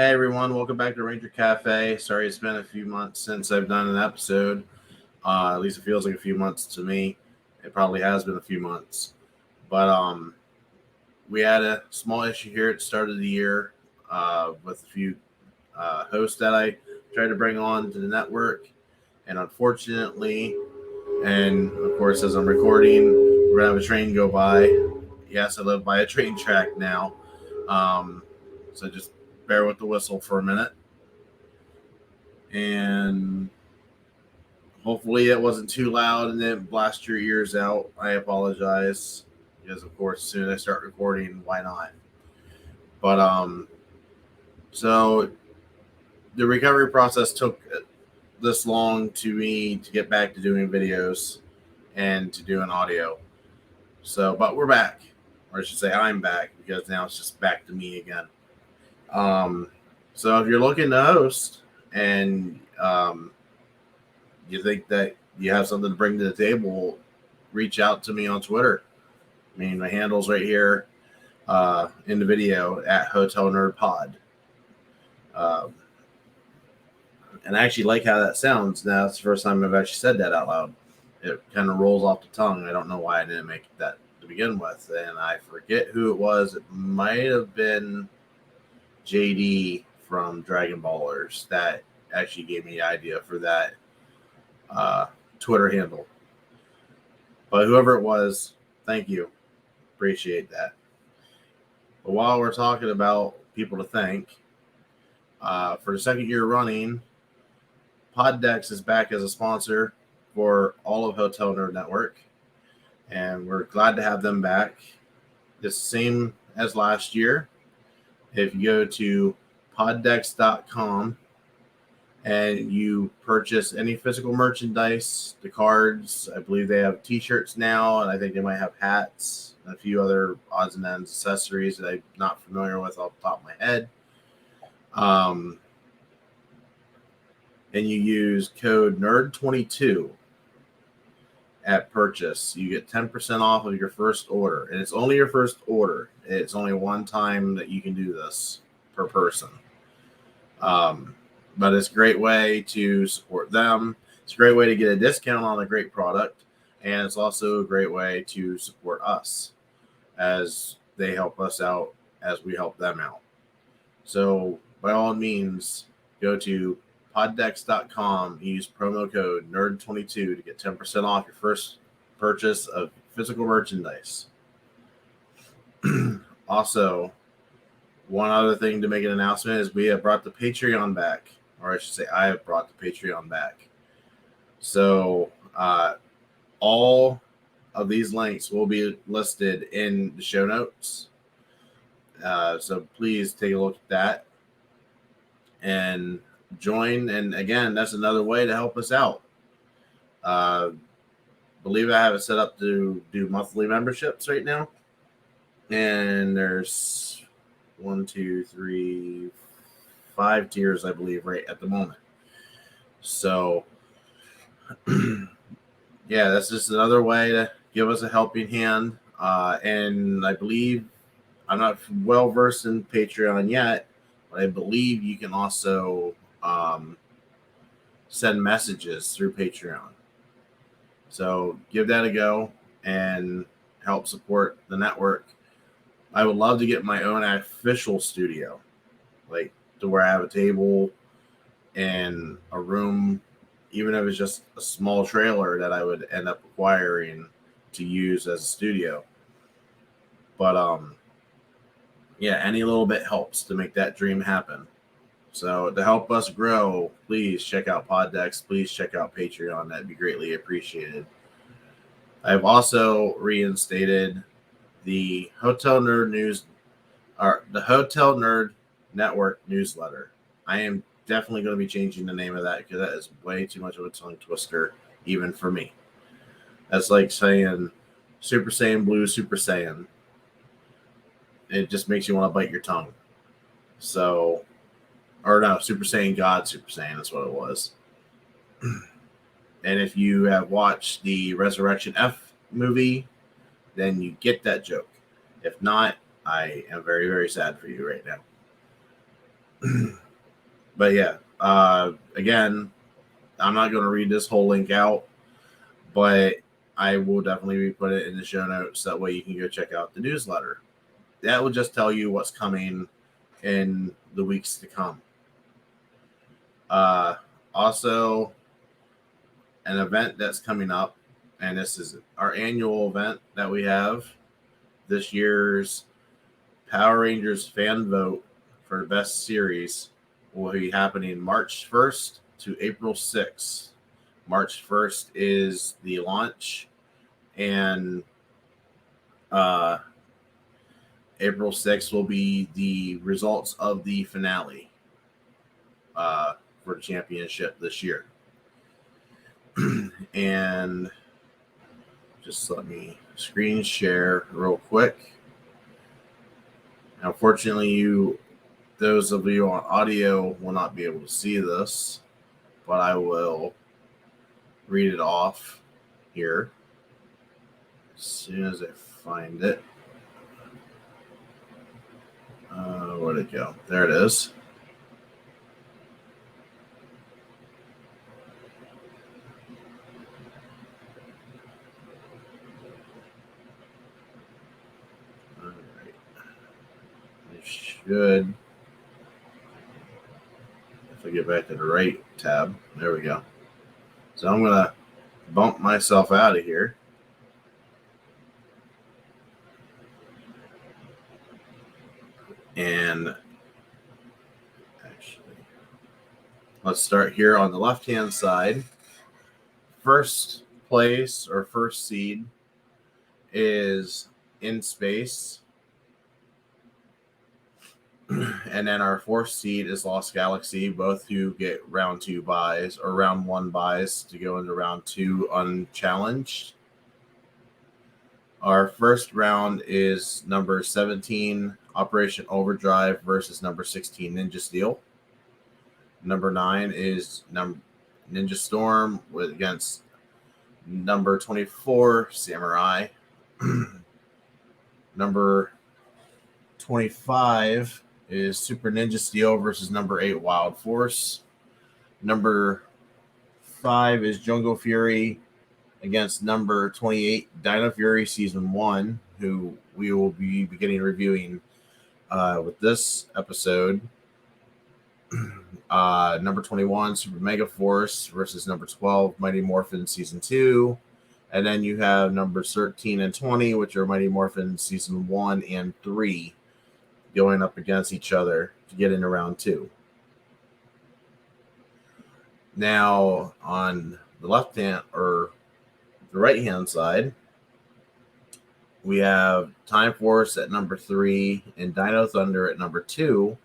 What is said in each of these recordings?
Hey everyone, welcome back to Ranger Cafe. Sorry it's been a few months since I've done an episode. At least it feels like a few months to me. It probably has been a few months. But we had a small issue here at the start of the year with a few hosts that I tried to bring on to the network. And unfortunately, and of course as I'm recording, we're going to have a train go by. Yes, I live by a train track now. So just bear with the whistle for a minute. And hopefully it wasn't too loud and didn't blast your ears out. I apologize. Because of course as soon as I start recording, why not? But so the recovery process took this long to me to get back to doing videos and to doing audio. So but we're back. Or I should say I'm back because now it's just back to me again. So if you're looking to host and you think that you have something to bring to the table, reach out to me on Twitter. I mean, my handle's right here in the video at Hotel Nerd Pod. And I actually like how that sounds. Now, it's the first time I've actually said that out loud. It kind of rolls off the tongue. I don't know why I didn't make that to begin with. And I forget who it was. It might have been JD from Dragon Ballers that actually gave me the idea for that Twitter handle. But whoever it was, thank you. Appreciate that. But while we're talking about people to thank, for the second year running, Poddex is back as a sponsor for all of Hotel Nerd Network. And we're glad to have them back. It's the same as last year. If you go to poddex.com and you purchase any physical merchandise, the cards, I believe they have t-shirts now, and I think they might have hats and a few other odds and ends accessories that I'm not familiar with off the top of my head. And you use code NERD22 at purchase, you get 10% off of your first order. And it's only your first order. It's only one time that you can do this per person. But it's a great way to support them. It's a great way to get a discount on a great product. And it's also a great way to support us as they help us out as we help them out. So by all means, go to poddex.com, use promo code NERD22 to get 10% off your first purchase of physical merchandise. Also, one other thing to make an announcement is we have brought the Patreon back, or I should say I have brought the Patreon back. So all of these links will be listed in the show notes. So please take a look at that and join. And again, that's another way to help us out. Believe I have it set up to do monthly memberships right now. And there's 1, 2, 3, 5 tiers, I believe, right at the moment. So, yeah, that's just another way to give us a helping hand. And I believe, I'm not well versed in Patreon yet, but I believe you can also send messages through Patreon. So give that a go and help support the network. I would love to get my own official studio, like to where I have a table and a room, even if it's just a small trailer that I would end up acquiring to use as a studio. But yeah, any little bit helps to make that dream happen. So to help us grow, please check out Poddex. Please check out Patreon. That'd be greatly appreciated. I've also reinstated the Hotel Nerd News, or the Hotel Nerd Network newsletter. I am definitely going to be changing the name of that because that is way too much of a tongue twister, even for me. That's like saying Super Saiyan Blue, Super Saiyan. It just makes you want to bite your tongue. So, or no, Super Saiyan God, Super Saiyan, that's what it was. And if you have watched the Resurrection F movie, then you get that joke. If not, I am very, very sad for you right now. But yeah, again, I'm not going to read this whole link out, but I will definitely be putting it in the show notes. That way you can go check out the newsletter. That will just tell you what's coming in the weeks to come. Also, an event that's coming up, and this is our annual event that we have. This year's Power Rangers fan vote for the best series will be happening March 1st to April 6th. March 1st is the launch, and April 6th will be the results of the finale for the championship this year. And just let me screen share real quick. Unfortunately, those of you on audio will not be able to see this, but I will read it off here as soon as I find it. Where'd it go? There it is. All right. I should, if I get back to the right tab, there we go. So I'm going to bump myself out of here. And actually, let's start here on the left-hand side. First place or first seed is In Space. And then our fourth seed is Lost Galaxy, both who get round 2 buys or round 1 buys to go into round 2 unchallenged. Our first round is number 17, Operation Overdrive versus number 16, Ninja Steel. Number 9 is Ninja Storm against number 24, Samurai. Number 25 is Super Ninja Steel versus number 8, Wild Force. Number 5 is Jungle Fury against number 28, Dino Fury Season 1, who we will be beginning reviewing with this episode. Number 21, Super Mega Force versus number 12, Mighty Morphin Season 2. And then you have numbers 13 and 20, which are Mighty Morphin Season 1 and 3, going up against each other to get into round 2. Now, on the left hand or the right hand side, we have Time Force at number 3 and Dino Thunder at number 2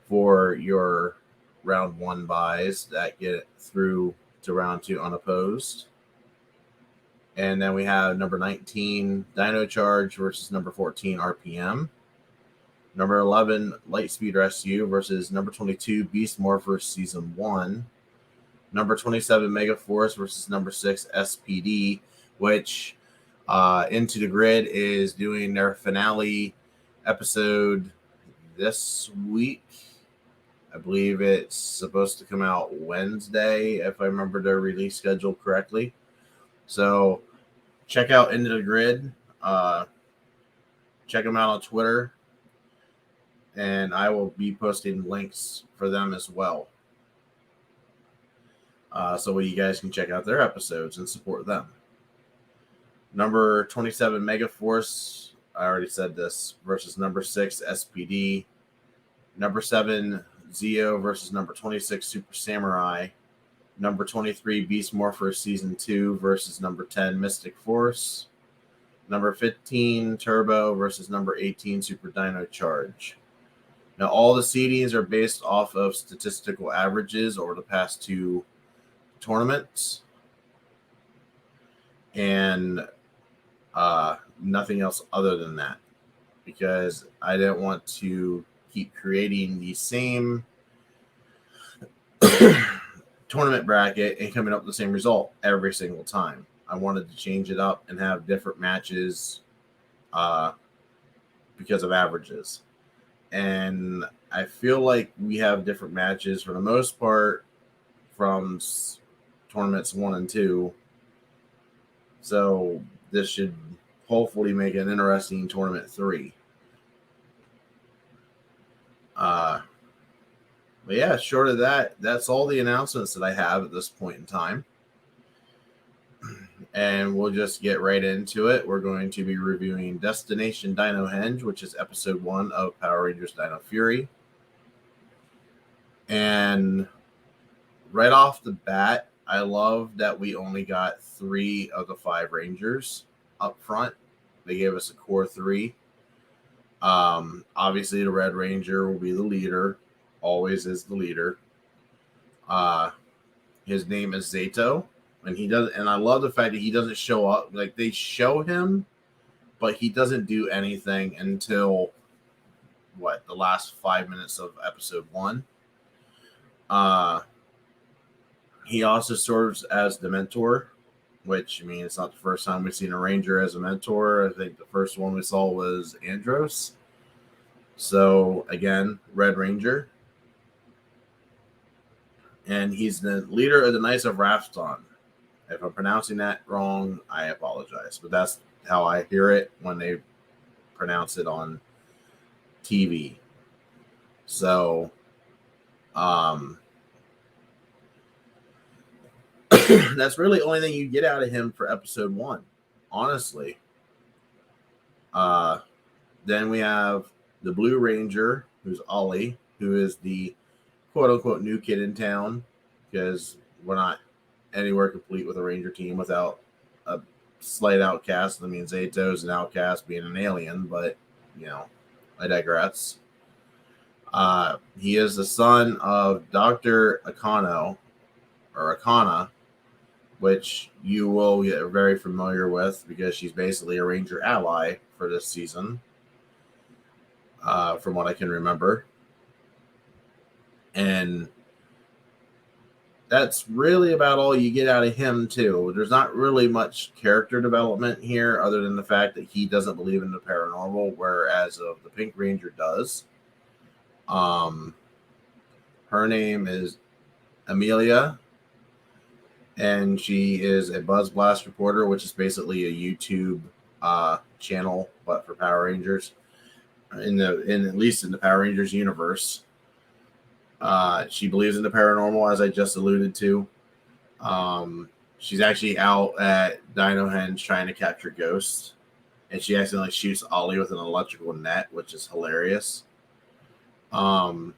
for your round 1 buys that get through to round 2 unopposed. And then we have number 19, Dino Charge versus number 14, RPM. Number 11, Lightspeed Rescue versus number 22, Beast Morphers Season 1. Number 27, Mega Force versus number 6, SPD, which Into the Grid is doing their finale episode this week. I believe it's supposed to come out Wednesday, if I remember their release schedule correctly. So check out Into the Grid. Check them out on Twitter. And I will be posting links for them as well. So you guys can check out their episodes and support them. Number 27, Megaforce, I already said this, versus number 6, SPD. Number 7, Zeo versus number 26, Super Samurai. Number 23, Beast Morpher Season 2 versus number 10, Mystic Force. Number 15, Turbo versus number 18, Super Dino Charge. Now, all the seedings are based off of statistical averages over the past 2 tournaments. And nothing else other than that. Because I didn't want to keep creating the same tournament bracket and coming up with the same result every single time. I wanted to change it up and have different matches because of averages. And I feel like we have different matches for the most part from tournaments 1 and 2. So this should hopefully make an interesting tournament 3. But yeah, short of that, that's all the announcements that I have at this point in time. And we'll just get right into it. We're going to be reviewing Destination Dinohenge, which is episode 1 of Power Rangers Dino Fury. And right off the bat, I love that we only got 3 of the 5 Rangers up front. They gave us a core 3. Obviously, the Red Ranger will be the leader. Always is the leader. His name is Zato, and he does. And I love the fact that he doesn't show up. Like, they show him, but he doesn't do anything until the last 5 minutes of episode 1. He also serves as the mentor, which, I mean, it's not the first time we've seen a Ranger as a mentor. I think the first one we saw was Andros. So, again, Red Ranger. And he's the leader of the Knights of Rafton. If I'm pronouncing that wrong, I apologize. But that's how I hear it when they pronounce it on TV. So, that's really the only thing you get out of him for episode 1, honestly. Then we have the Blue Ranger, who's Ollie, who is the quote-unquote new kid in town, because we're not anywhere complete with a Ranger team without a slight outcast. I mean, Zato's an outcast being an alien, but, you know, I digress. He is the son of Dr. Ikana, which you will get very familiar with because she's basically a Ranger ally for this season, from what I can remember. And that's really about all you get out of him, too. There's not really much character development here other than the fact that he doesn't believe in the paranormal, whereas the Pink Ranger does. Her name is Amelia, and she is a Buzz Blast reporter, which is basically a YouTube channel, but for Power Rangers, at least in the Power Rangers universe. She believes in the paranormal, as I just alluded to. She's actually out at Dinohenge trying to capture ghosts, and she accidentally shoots Ollie with an electrical net, which is hilarious. That's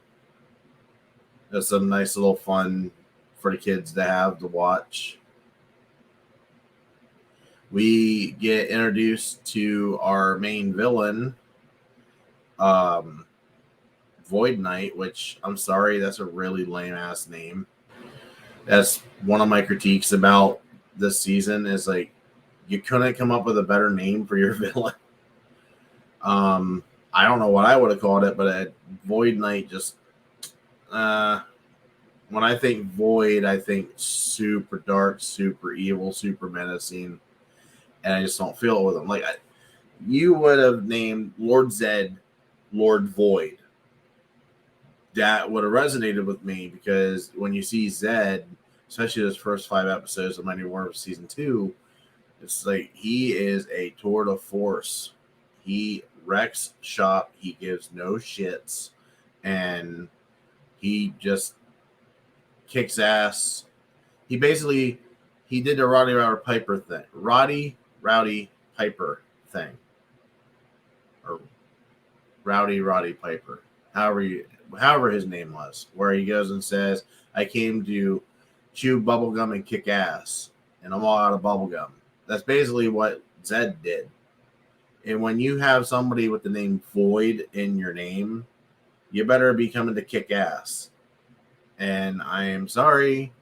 a nice little fun for the kids to have to watch. We get introduced to our main villain, Void Knight, which, I'm sorry, that's a really lame-ass name. That's one of my critiques about this season is, like, you couldn't come up with a better name for your villain. I don't know what I would have called it, but Void Knight just... when I think Void, I think super dark, super evil, super menacing, and I just don't feel it with him. Like, you would have named Lord Zed Lord Void. That would have resonated with me because when you see Zed, especially those first 5 episodes of Mighty Morphin Season 2, it's like he is a tour de force. He wrecks shop. He gives no shits. And he just kicks ass. He did the Roddy Rowdy Piper thing. Or Rowdy Piper. However his name was, where he goes and says, I came to chew bubblegum and kick ass, and I'm all out of bubblegum. That's basically what Zed did. And when you have somebody with the name Void in your name, you better be coming to kick ass. And I am sorry,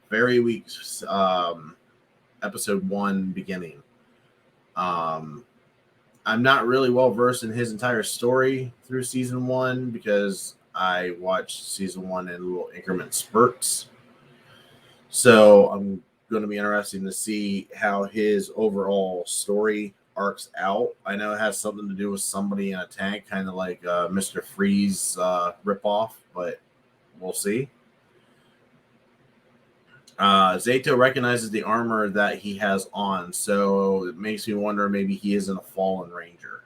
very weak episode 1 beginning. I'm not really well versed in his entire story through season 1 because I watched season 1 in little increment spurts. So I'm going to be interested to see how his overall story arcs out. I know it has something to do with somebody in a tank, kind of like Mr. Freeze ripoff, but we'll see. Zato recognizes the armor that he has on, so it makes me wonder maybe he isn't a fallen ranger.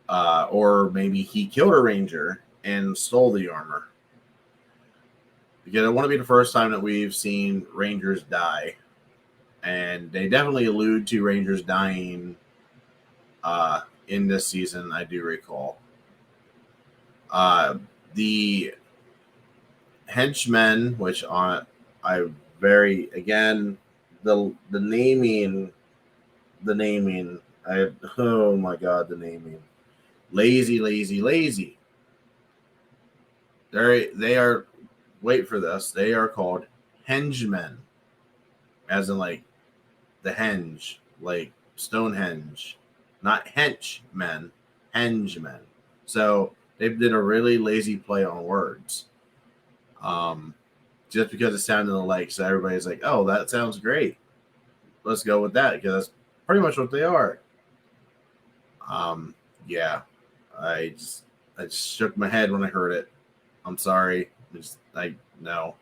Or maybe he killed a ranger and stole the armor. Because it won't be the first time that we've seen rangers die. And they definitely allude to rangers dying in this season, I do recall. The henchmen, which I very, again, the naming, oh my god, the naming. Lazy. They are, wait for this, they are called hengemen. As in like the henge, like Stonehenge. Not henchmen, hengemen. So they did a really lazy play on words. Just because it sounded alike, so everybody's like, "Oh, that sounds great. Let's go with that," because that's pretty much what they are. Yeah, I just shook my head when I heard it. I'm sorry. No.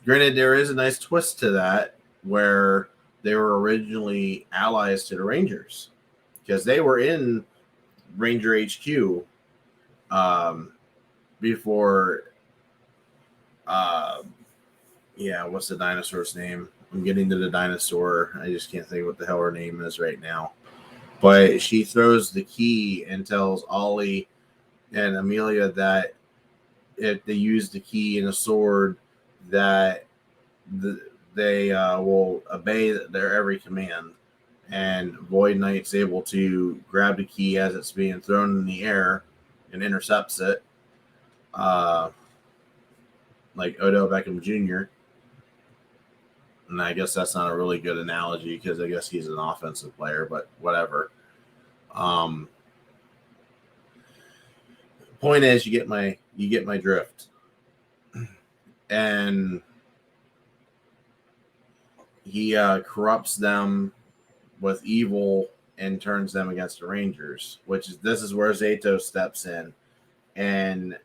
Granted, there is a nice twist to that where they were originally allies to the Rangers because they were in Ranger HQ before. What's the dinosaur's name? I'm getting to the dinosaur. I just can't think what the hell her name is right now. But she throws the key and tells Ollie and Amelia that if they use the key and a sword, that they will obey their every command. And Void Knight's able to grab the key as it's being thrown in the air and intercepts it. Like Odell Beckham Jr. And I guess that's not a really good analogy because I guess he's an offensive player, but whatever. Point is, you get my drift, and he corrupts them with evil and turns them against the Rangers. This is where Zato steps in, and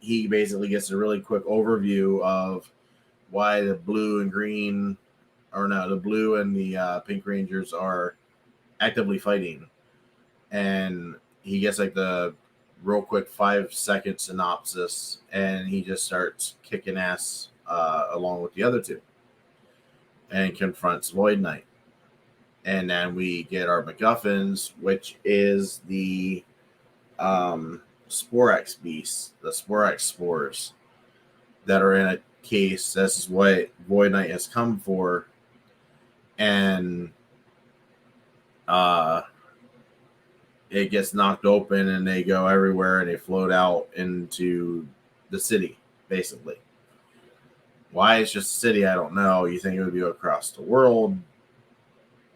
he basically gets a really quick overview of why the blue and green, or no, the blue and the pink Rangers are actively fighting. And he gets like the real quick 5-second synopsis, and he just starts kicking ass along with the other two and confronts Void Knight. And then we get our MacGuffins, which is the Sporex beasts, the Sporex spores that are in a case. This is what Void Knight has come for. And it gets knocked open and they go everywhere and they float out into the city, basically. Why it's just a city, I don't know. You think it would be across the world,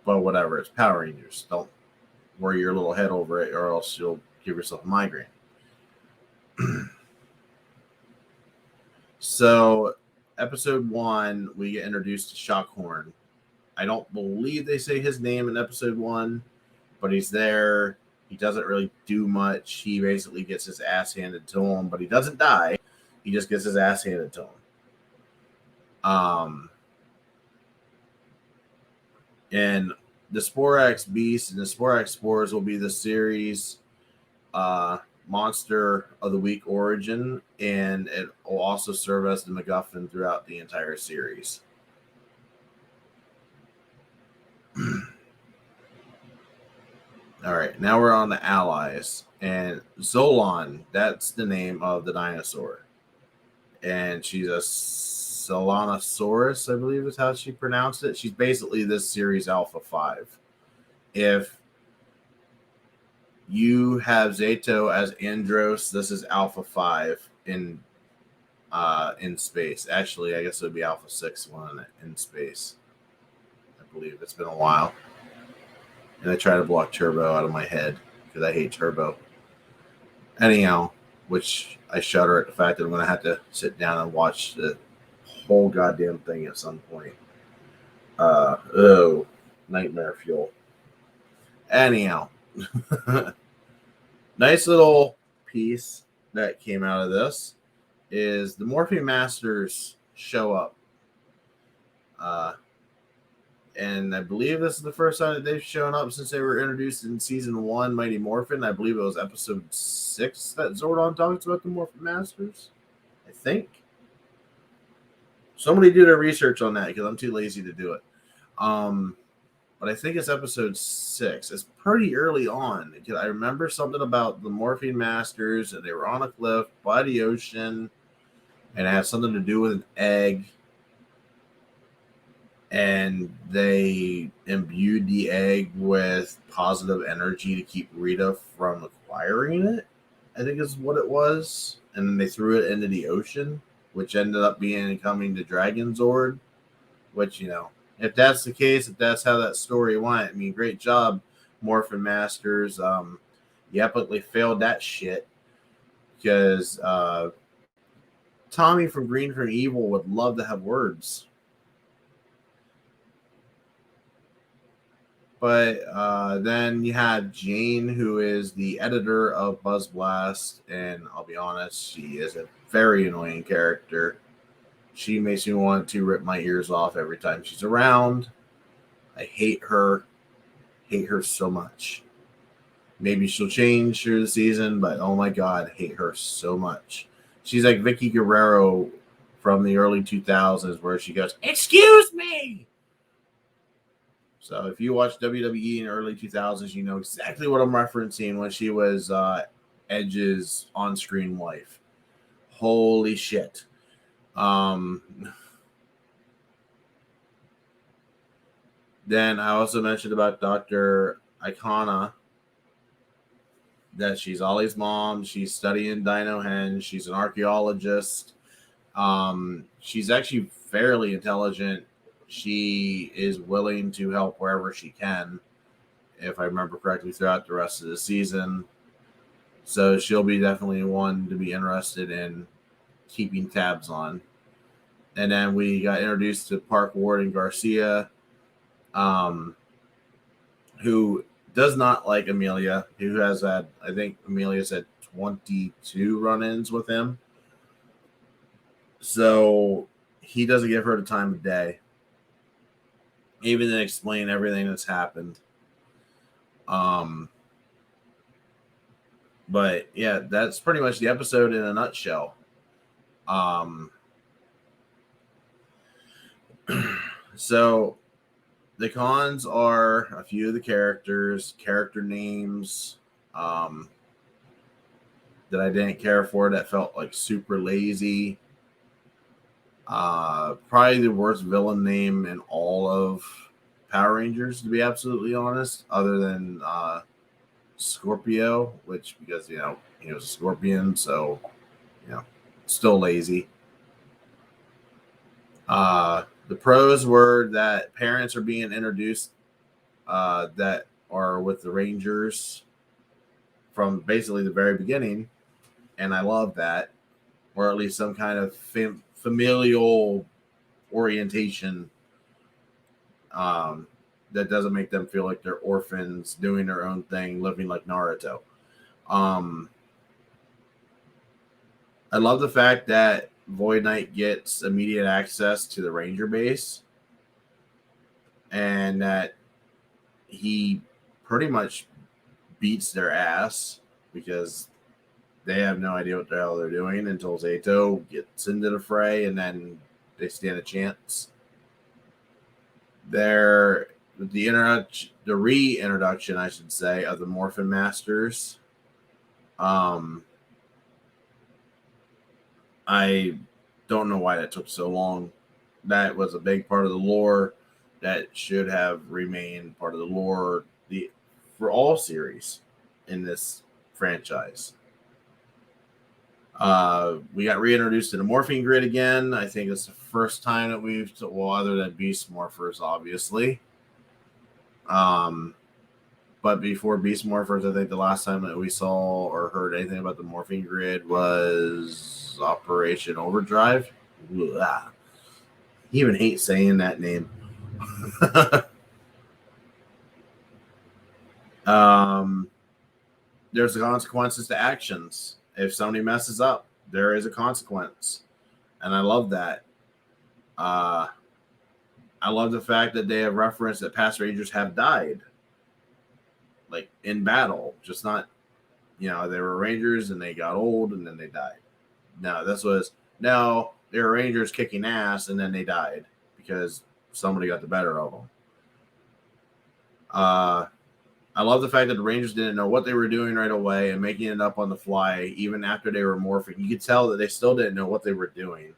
but whatever. It's Power Rangers. Don't worry your little head over it, or else you'll give yourself a migraine. So, episode 1, we get introduced to Shockhorn. I don't believe they say his name in episode 1, but he's there. He doesn't really do much. He basically gets his ass handed to him, but he doesn't die. He just gets his ass handed to him. And the Sporex Beast and the Sporex Spores will be the series Monster of the Week origin, and it will also serve as the MacGuffin throughout the entire series. All right, now we're on the allies. And Zolon, that's the name of the dinosaur. And she's a Solanosaurus, I believe is how she pronounced it. She's basically this series Alpha 5. If you have Zato as Andros, this is Alpha 5 in space. Actually, I guess it would be Alpha 6 one in space. I believe it's been a while. And I try to block Turbo out of my head because I hate Turbo. Anyhow, which I shudder at the fact that I'm going to have to sit down and watch the whole goddamn thing at some point. nightmare fuel. Anyhow, nice little piece that came out of this is the Morphe Masters show up. And I believe this is the first time that they've shown up since they were introduced in season 1, Mighty Morphin. I believe it was episode 6 that Zordon talks about the Morphe Masters. I think. Somebody do their research on that because I'm too lazy to do it. But I think it's episode 6. It's pretty early on. I remember something about the Morphe Masters and they were on a cliff by the ocean and it had something to do with an egg. And they imbued the egg with positive energy to keep Rita from acquiring it, I think is what it was. And then they threw it into the ocean, which ended up becoming the Dragon Zord, which, you know, if that's the case, if that's how that story went, I mean, great job, Morphe Masters. You epically failed that shit because Tommy from Green from Evil would love to have words. But then you had Jane, who is the editor of Buzz Blast, and I'll be honest, she is a very annoying character. She makes me want to rip my ears off every time she's around. I hate her so much. Maybe she'll change through the season, but oh my god, I hate her so much. She's like Vicky Guerrero from the early 2000s, where she goes, "Excuse me." So if you watch WWE in the early 2000s, you know exactly what I'm referencing when she was Edge's on-screen wife. Holy shit. Then I also mentioned about Dr. Ikana, that she's Ollie's mom. She's studying Dinohenge. She's an archaeologist. She's actually fairly intelligent. She is willing to help wherever she can, if I remember correctly, throughout the rest of the season. So she'll be definitely one to be interested in keeping tabs on. And then we got introduced to Park Warden Garcia, who does not like Amelia, who has had, I think Amelia said 22 run-ins with him. So he doesn't give her the time of day, even to explain everything that's happened. But yeah, that's pretty much the episode in a nutshell. So the cons are a few of the characters, character names that I didn't care for, that felt like super lazy. Probably the worst villain name in all of Power Rangers, to be absolutely honest, other than Scorpio, which, because, you know, he was a scorpion, so, you know, still lazy. The pros were that parents are being introduced that are with the Rangers from basically the very beginning, and I love that, or at least some kind of familial orientation that doesn't make them feel like they're orphans doing their own thing, living like Naruto. I love the fact that Void Knight gets immediate access to the Ranger base, and that he pretty much beats their ass because they have no idea what the hell they're doing until Zato gets into the fray, and then they stand a chance. The reintroduction, I should say, of the Morphe Masters. I don't know why that took so long. That was a big part of the lore that should have remained part of the lore for all series in this franchise. We got reintroduced to the morphing grid again. I think it's the first time that other than Beast Morphers, obviously. But before Beast Morphers, I think the last time that we saw or heard anything about the morphing grid was Operation Overdrive. Blah. You even hate saying that name. There's the consequences to actions. If somebody messes up, there is a consequence, and I love that. I love the fact that they have referenced that past Rangers have died, like in battle, just not, they were Rangers and they got old and then they died. No, they were Rangers kicking ass and then they died because somebody got the better of them. I love the fact that the Rangers didn't know what they were doing right away and making it up on the fly, even after they were morphing. You could tell that they still didn't know what they were doing.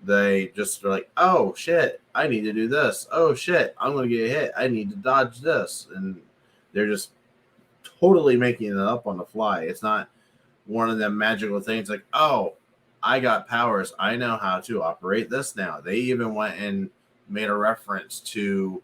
They just were like, oh, shit, I need to do this. Oh, shit, I'm going to get hit. I need to dodge this. And they're just totally making it up on the fly. It's not one of them magical things like, oh, I got powers. I know how to operate this now. They even went and made a reference to,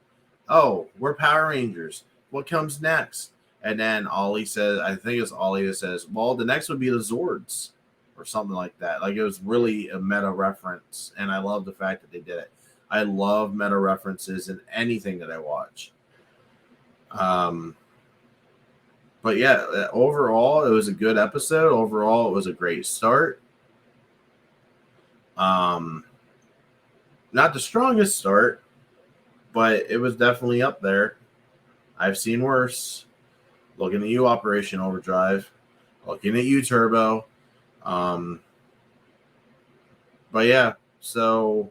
oh, we're Power Rangers. What comes next? And then Ollie says, I think it's Ollie that says, well, the next would be the Zords or something like that. Like, it was really a meta reference, and I love the fact that they did it. I love meta references in anything that I watch. But yeah, overall, it was a good episode. Overall, it was a great start. Not the strongest start, but it was definitely up there. I've seen worse. Looking at you, Operation Overdrive. Looking at you, Turbo. But yeah, so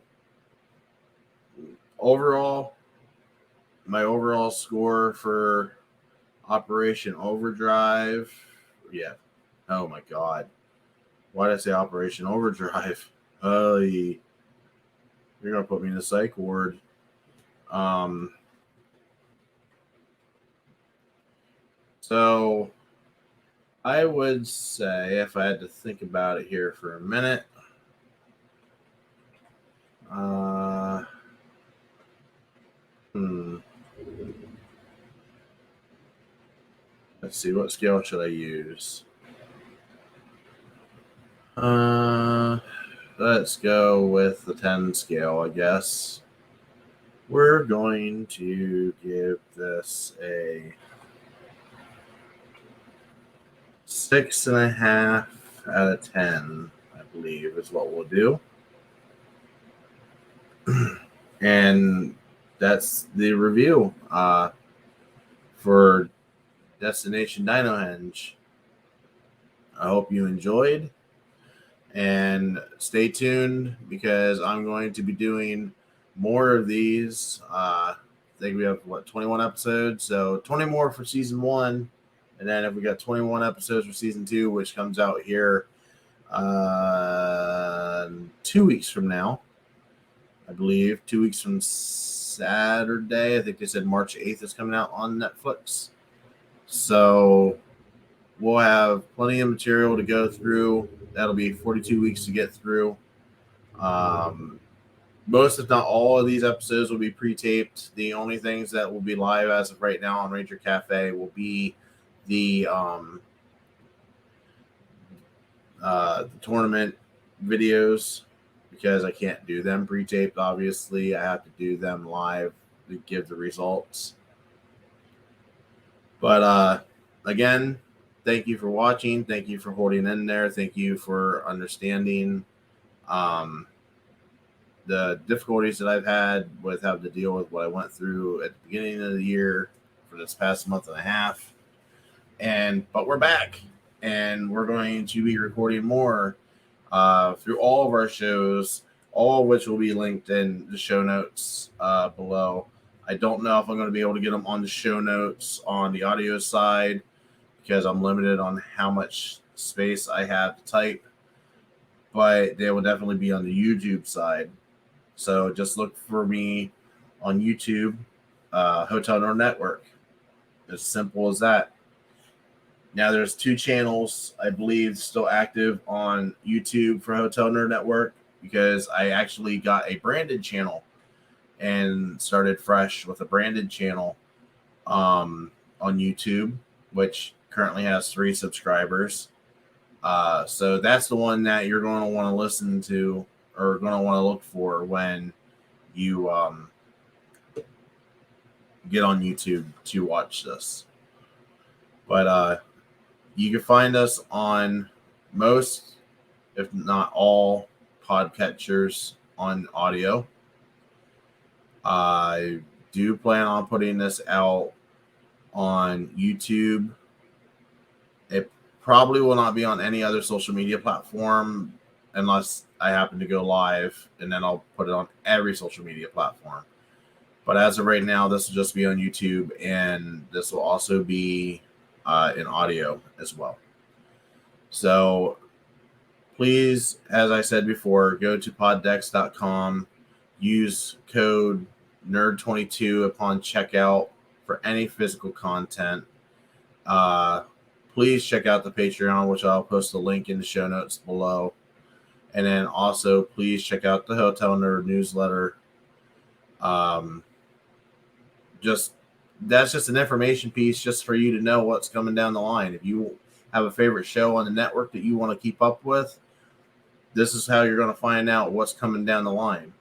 overall, my overall score for Operation Overdrive. Yeah. Oh my God. Why did I say Operation Overdrive? You're gonna put me in the psych ward. So I would say, if I had to think about it here for a minute, let's see, what scale should I use? Let's go with the 10 scale, I guess. We're going to give this a 6.5 out of 10, I believe, is what we'll do. And that's the review for Destination Dinohenge. I hope you enjoyed, and stay tuned because I'm going to be doing more of these. I think we have 21 episodes, so 20 more for season 1, and then if we got 21 episodes for season 2, which comes out here 2 weeks from now, I believe, 2 weeks from Saturday. I think they said March 8th is coming out on Netflix. So we'll have plenty of material to go through. That'll be 42 weeks to get through. Most, if not all, of these episodes will be pre-taped. The only things that will be live as of right now on Ranger Cafe will be the tournament videos, because I can't do them pre-taped. Obviously, I have to do them live to give the results. But again, thank you for watching. Thank you for holding in there. Thank you for understanding the difficulties that I've had with having to deal with what I went through at the beginning of the year for this past month and a half. But we're back, and we're going to be recording more through all of our shows, all of which will be linked in the show notes below. I don't know if I'm going to be able to get them on the show notes on the audio side because I'm limited on how much space I have to type, but they will definitely be on the YouTube side. So just look for me on YouTube, Hotel Nerd Network. As simple as that. Now there's 2 channels, I believe, still active on YouTube for Hotel Nerd Network, because I actually got a branded channel and started fresh with a branded channel on YouTube, which currently has 3 subscribers. So that's the one that you're going to want to listen to, or going to want to look for when you get on YouTube to watch this. But you can find us on most, if not all, podcatchers on audio. I do plan on putting this out on YouTube. It probably will not be on any other social media platform unless I happen to go live, and then I'll put it on every social media platform. But as of right now, this will just be on YouTube, and this will also be in audio as well. So please, as I said before, go to poddex.com, use code NERD22 upon checkout for any physical content. Please check out the Patreon, which I'll post a link in the show notes below. And then also, please check out the Hotel Nerd newsletter. That's just an information piece just for you to know what's coming down the line. If you have a favorite show on the network that you want to keep up with, this is how you're going to find out what's coming down the line.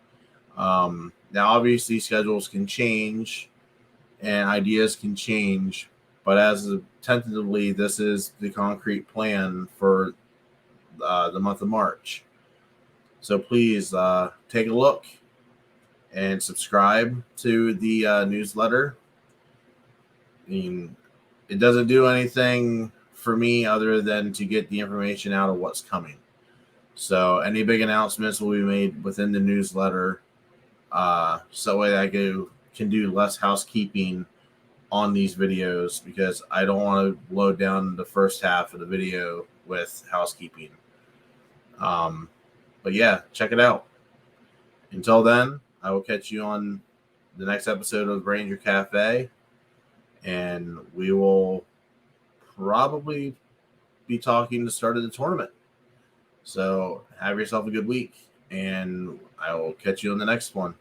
Now, obviously, schedules can change and ideas can change, but tentatively, this is the concrete plan for the month of March. So please take a look and subscribe to the newsletter. I mean, it doesn't do anything for me other than to get the information out of what's coming. So any big announcements will be made within the newsletter, so that way I can do less housekeeping on these videos, because I don't want to load down the first half of the video with housekeeping. But yeah, check it out. Until then, I will catch you on the next episode of Ranger Cafe, and we will probably be talking the start of the tournament. So have yourself a good week, and I will catch you on the next one.